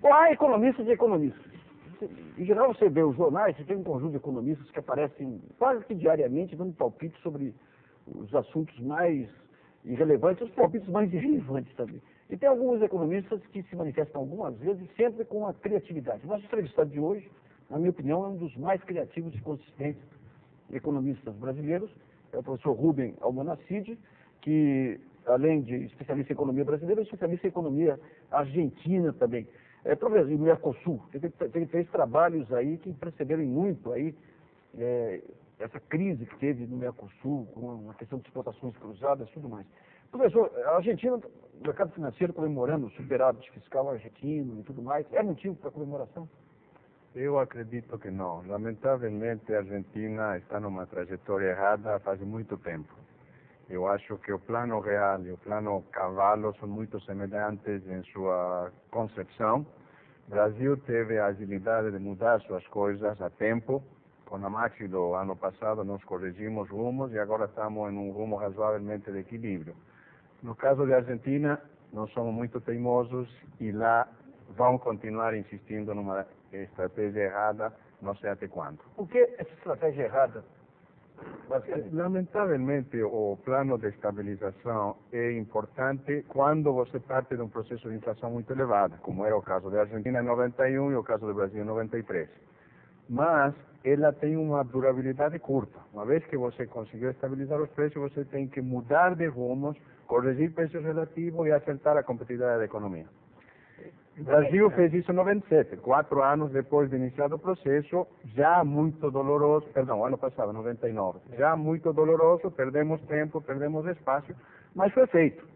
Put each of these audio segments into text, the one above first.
Bom, há economistas e economistas. Em geral, você vê os jornais, você tem um conjunto de economistas que aparecem quase que diariamente dando palpites sobre os assuntos mais irrelevantes, os palpites mais irrelevantes também. E tem alguns economistas que se manifestam algumas vezes, sempre com a criatividade. Nosso entrevistado de hoje, na minha opinião, é um dos mais criativos e consistentes economistas brasileiros, é o professor Rubem Almonacid, que, além de especialista em economia brasileira, é especialista em economia argentina também. Professor, no Mercosul, ele fez trabalhos aí que perceberam muito aí essa crise que teve no Mercosul, com a questão de exportações cruzadas e tudo mais. Professor, a Argentina, o mercado financeiro comemorando o superávit fiscal argentino e tudo mais, é motivo para comemoração? Eu acredito que não. Lamentavelmente, a Argentina está numa trajetória errada faz muito tempo. Eu acho que o plano real e o plano cavalo são muito semelhantes em sua concepção. O Brasil teve a agilidade de mudar suas coisas a tempo. Com a Maxi do ano passado, nós corrigimos rumos e agora estamos em um rumo razoavelmente de equilíbrio. No caso da Argentina, nós somos muito teimosos e lá vão continuar insistindo numa estratégia errada, não sei até quando. Por que essa estratégia errada? Lamentavelmente, o plano de estabilização é importante quando você parte de um processo de inflação muito elevada, como era o caso da Argentina em 91 e o caso do Brasil em 93. Mas ela tem uma durabilidade curta. Uma vez que você conseguiu estabilizar os preços, você tem que mudar de rumos, corrigir preços relativos e acertar a competitividade da economia. O Brasil fez isso em 97, 4 anos depois de iniciado o processo, já muito doloroso, ano passado, 99, já muito doloroso, perdemos tempo, perdemos espaço, mas foi feito.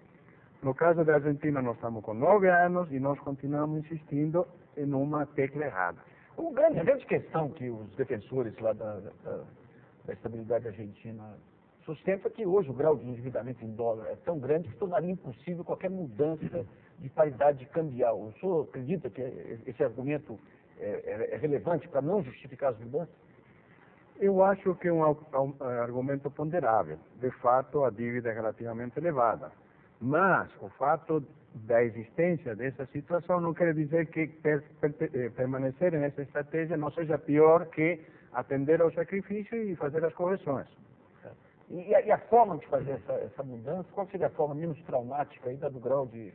No caso da Argentina, nós estamos com 9 anos e nós continuamos insistindo em uma tecla errada. A grande questão que os defensores lá da estabilidade argentina sustentam é que hoje o grau de endividamento em dólar é tão grande que tornaria impossível qualquer mudança de paridade cambial. O senhor acredita que esse argumento é relevante para não justificar as mudanças? Eu acho que é um argumento ponderável. De fato, a dívida é relativamente elevada. Mas o fato da existência dessa situação não quer dizer que permanecer nessa estratégia não seja pior que atender ao sacrifício e fazer as correções. E a forma de fazer essa mudança, qual seria a forma menos traumática aí, dado o grau de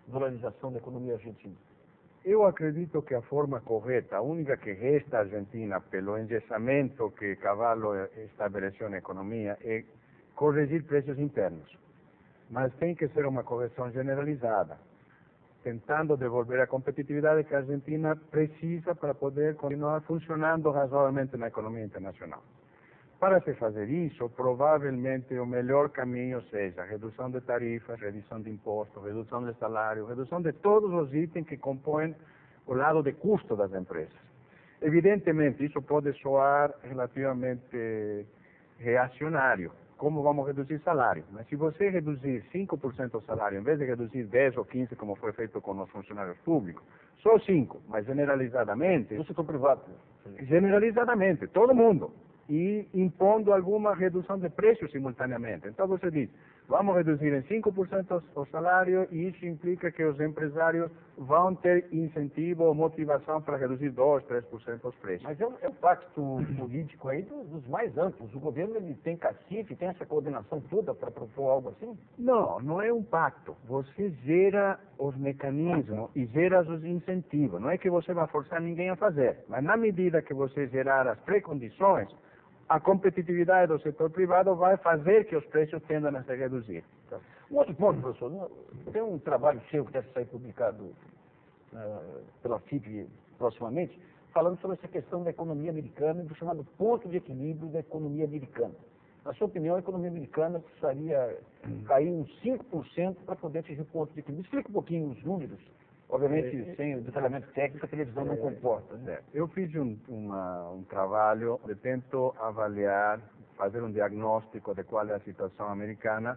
dolarização da economia argentina? Eu acredito que a forma correta, a única que resta à Argentina pelo engessamento que Cavallo estabeleceu na economia, é corrigir preços internos. Mas tem que ser uma correção generalizada, tentando devolver a competitividade que a Argentina precisa para poder continuar funcionando razoavelmente na economia internacional. Para se fazer isso, provavelmente o melhor caminho seja redução de tarifas, redução de impostos, redução de salário, redução de todos os itens que compõem o lado de custo das empresas. Evidentemente, isso pode soar relativamente reacionário. Como vamos reduzir salário? Mas se você reduzir 5% o salário, em vez de reduzir 10 ou 15, como foi feito com os funcionários públicos, só 5, mas generalizadamente... No setor privado. Generalizadamente, todo mundo. E impondo alguma redução de preços simultaneamente. Então você diz, vamos reduzir em 5% o salário e isso implica que os empresários vão ter incentivo ou motivação para reduzir 2%, 3% os preços. Mas é um pacto político aí dos mais amplos. O governo ele tem cacife, tem essa coordenação toda para propor algo assim? Não, não é um pacto. Você gera os mecanismos e gera os incentivos. Não é que você vai forçar ninguém a fazer, mas na medida que você gerar as precondições, a competitividade do setor privado vai fazer que os preços tendam a se reduzir. Um outro ponto, professor, tem um trabalho seu que deve sair publicado pela FIP proximamente, falando sobre essa questão da economia americana e do chamado ponto de equilíbrio da economia americana. Na sua opinião, a economia americana precisaria cair uns 5% para poder atingir o ponto de equilíbrio. Explica um pouquinho os números. Obviamente, sem o detalhamento técnico, a televisão não comporta. Né? Eu fiz um trabalho de tento avaliar, fazer um diagnóstico de qual é a situação americana.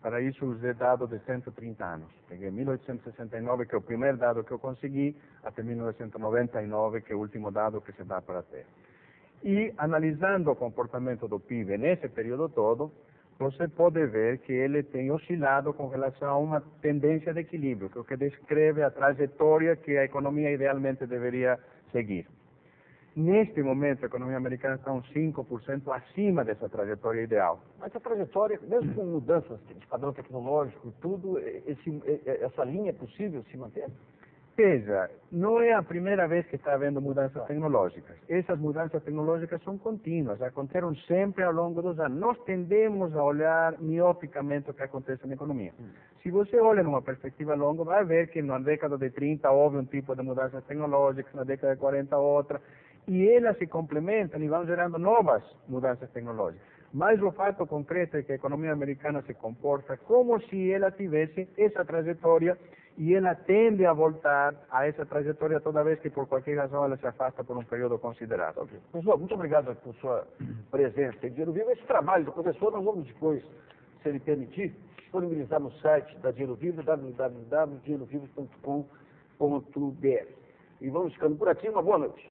Para isso, usei dados de 130 anos. Peguei 1869, que é o primeiro dado que eu consegui, até 1999, que é o último dado que se dá para ter. E, analisando o comportamento do PIB nesse período todo, você pode ver que ele tem oscilado com relação a uma tendência de equilíbrio, que é o que descreve a trajetória que a economia idealmente deveria seguir. Neste momento, a economia americana está uns 5% acima dessa trajetória ideal. Mas a trajetória, mesmo com mudanças de padrão tecnológico e tudo, essa linha é possível se manter? Veja, não é a primeira vez que está havendo mudanças tecnológicas. Essas mudanças tecnológicas são contínuas, aconteceram sempre ao longo dos anos. Nós tendemos a olhar miopicamente o que acontece na economia. Se você olha numa perspectiva longa, vai ver que na década de 30 houve um tipo de mudanças tecnológicas, na década de 40 outra, e elas se complementam e vão gerando novas mudanças tecnológicas. Mas o fato concreto é que a economia americana se comporta como se ela tivesse essa trajetória e ela tende a voltar a essa trajetória toda vez que por qualquer razão ela se afasta por um período considerável. Professor, muito obrigado por sua presença em Dinheiro Vivo. Esse trabalho do professor nós vamos depois, se ele permitir, disponibilizar no site da Dinheiro Vivo, www.dinheirovivo.com.br. E vamos ficando por aqui. Uma boa noite.